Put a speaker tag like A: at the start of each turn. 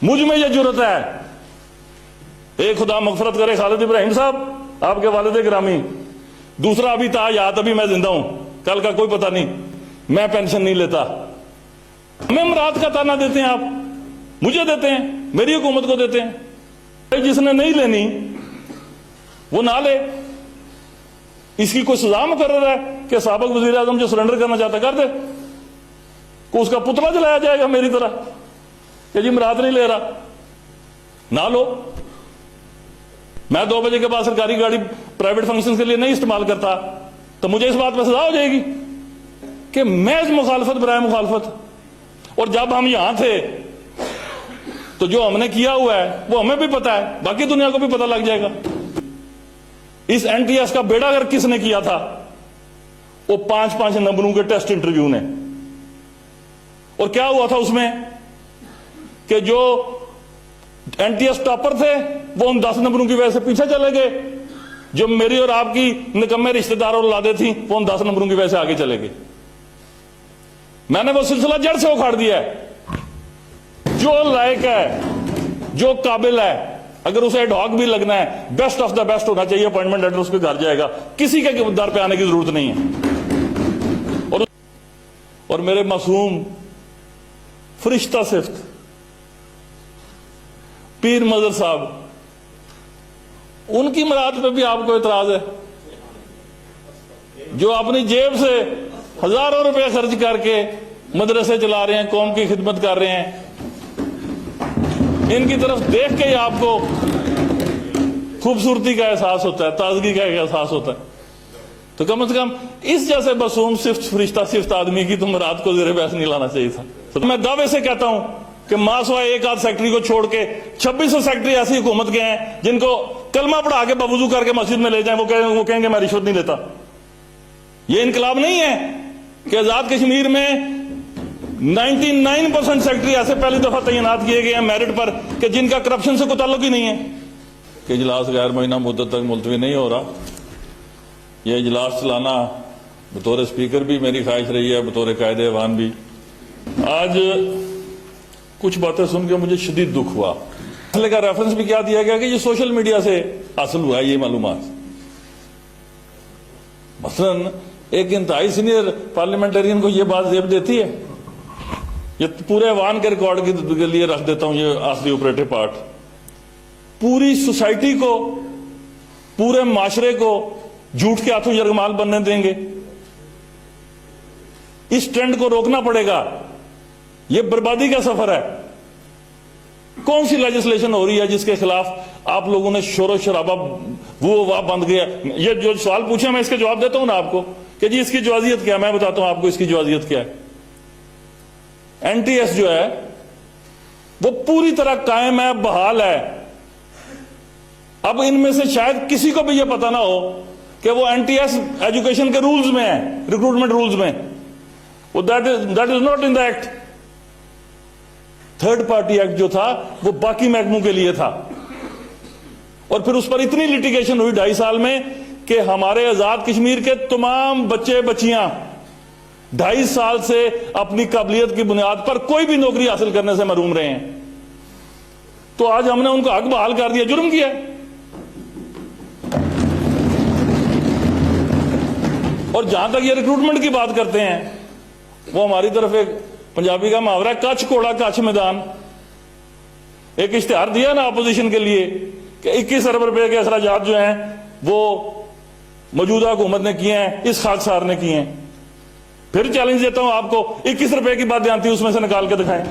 A: مجھ میں یہ جرت ہے. ایک خدا مغفرت کرے خالد ابراہیم صاحب آپ کے والد گرامی. دوسرا ابھی تا یاد ابھی میں زندہ ہوں, کل کا کوئی پتہ نہیں, میں پینشن نہیں لیتا. ہمیں مراد کا تانا دیتے ہیں آپ, مجھے دیتے ہیں, میری حکومت کو دیتے ہیں. جس نے نہیں لینی وہ نہ لے. اس کی کوئی سزا مقرر ہے کہ سابق وزیر اعظم جو سرنڈر کرنا چاہتا کر دے, کو اس کا پتلا جلایا جائے گا میری طرح کہ جی مراد نہیں لے رہا, نہ لو. میں 2 بجے کے بعد سرکاری گاڑی پرائیویٹ فنکشن کے لیے نہیں استعمال کرتا تو مجھے اس بات پہ سزا ہو جائے گی کہ محض مخالفت برائے مخالفت. اور جب ہم یہاں تھے تو جو ہم نے کیا ہوا ہے وہ ہمیں بھی پتا ہے, باقی دنیا کو بھی پتا لگ جائے گا. اس این ٹی ایس کا بیڑا اگر کس نے کیا تھا, وہ 5 نمبروں کے ٹیسٹ انٹرویو نے. اور کیا ہوا تھا اس میں کہ جو این ٹی ایس ٹاپر تھے وہ ان 10 نمبروں کی وجہ سے پیچھے چلے گئے, جو میری اور آپ کی نکمے رشتہ دار اور اولادیں تھیں وہ ان 10 نمبروں کی وجہ سے آگے چلے گئے. میں نے وہ سلسلہ جڑ سے اکھاڑ دیا ہے. جو لائق ہے, جو قابل ہے, اگر اسے ایڈ ہاک بھی لگنا ہے, بیسٹ آف دا بیسٹ ہونا چاہیے, اپوائنٹمنٹ لیٹر اس کے گھر جائے گا, کسی کے در پہ آنے کی ضرورت نہیں ہے. اور میرے معصوم فرشتہ صفت پیر مظہر صاحب, ان کی مراد پہ بھی آپ کو اعتراض ہے, جو اپنی جیب سے ہزاروں روپے خرچ کر کے مدرسے چلا رہے ہیں, قوم کی خدمت کر رہے ہیں. ان کی طرف دیکھ کے ہی آپ کو خوبصورتی کا احساس ہوتا ہے, تازگی کا احساس ہوتا ہے. تو کم از کم اس جیسے معصوم صفت فرشتہ صفت آدمی کی تو مراد کو زیر بحث نہیں لانا چاہیے تھا. میں دعوے سے کہتا ہوں کہ ماسوائے ایک آدھ سیکٹری کو چھوڑ کے 2600 سیکٹری ایسی حکومت کے ہیں جن کو کلمہ پڑھا کے بوضو کر کے مسجد میں لے جائیں, وہ کہیں گے میں رشوت نہیں لیتا. یہ انقلاب نہیں ہے کہ آزاد کشمیر میں 99% سیکٹری ایسے پہلی دفعہ تعینات کیے گئے ہیں میرٹ پر کہ جن کا کرپشن سے کوئی تعلق ہی نہیں ہے. کہ اجلاس غیر مہینہ مدت تک ملتوی نہیں ہو رہا. یہ اجلاس چلانا بطور اسپیکر بھی میری خواہش رہی ہے, بطور قائد ایوان بھی. آج کچھ باتیں سن کے مجھے شدید دکھ ہوا. مسئلے کا ریفرنس بھی کیا دیا گیا کہ یہ سوشل میڈیا سے حاصل ہوا ہے یہ معلومات. مثلاً ایک انتہائی سینئر پارلیمنٹرین کو یہ بات زیب دیتی ہے. یہ پورے ایوان کے ریکارڈ کے لیے رکھ دیتا ہوں یہ آخری آپریٹو پارٹ. پوری سوسائٹی کو, پورے معاشرے کو جھوٹ کے ہاتھوں یرغمال بننے دیں گے. اس ٹرینڈ کو روکنا پڑے گا. یہ بربادی کا سفر ہے. کون سی لیجسلیشن ہو رہی ہے جس کے خلاف آپ لوگوں نے شور و شرابہ وہ بند گیا. یہ جو سوال پوچھے میں اس کے جواب دیتا ہوں نا آپ کو کہ جی اس کی جوازیت کیا ہے. میں بتاتا ہوں آپ کو اس کی جوازیت کیا ہے. این ٹی ایس جو ہے وہ پوری طرح قائم ہے, بحال ہے. اب ان میں سے شاید کسی کو بھی یہ پتا نہ ہو کہ وہ این ٹی ایس ایجوکیشن کے رولز میں ہے, ریکروٹمنٹ رولز میں. وہ that is not in the act. Third party act جو تھا وہ باقی محکموں کے لیے تھا. اور پھر اس پر اتنی لیٹیگیشن ہوئی 2.5 سال میں کہ ہمارے آزاد کشمیر کے تمام بچے بچیاں 2.5 سال سے اپنی قابلیت کی بنیاد پر کوئی بھی نوکری حاصل کرنے سے محروم رہے ہیں. تو آج ہم نے ان کا حق بحال کر دیا. جرم کیا ہے. اور جہاں تک یہ ریکروٹمنٹ کی بات کرتے ہیں, وہ ہماری طرف ایک پنجابی کا محاورہ ہے, کچھ کوڑا کچھ میدان. ایک اشتہار دیا نا اپوزیشن کے لیے کہ 21 ارب روپے کے اخراجات جو ہیں وہ موجودہ حکومت نے کیے ہیں, اس خاکسار نے کیے ہیں. پھر چیلنج دیتا ہوں آپ کو, 21 روپے کی بات جانتی اس میں سے نکال کے دکھائیں.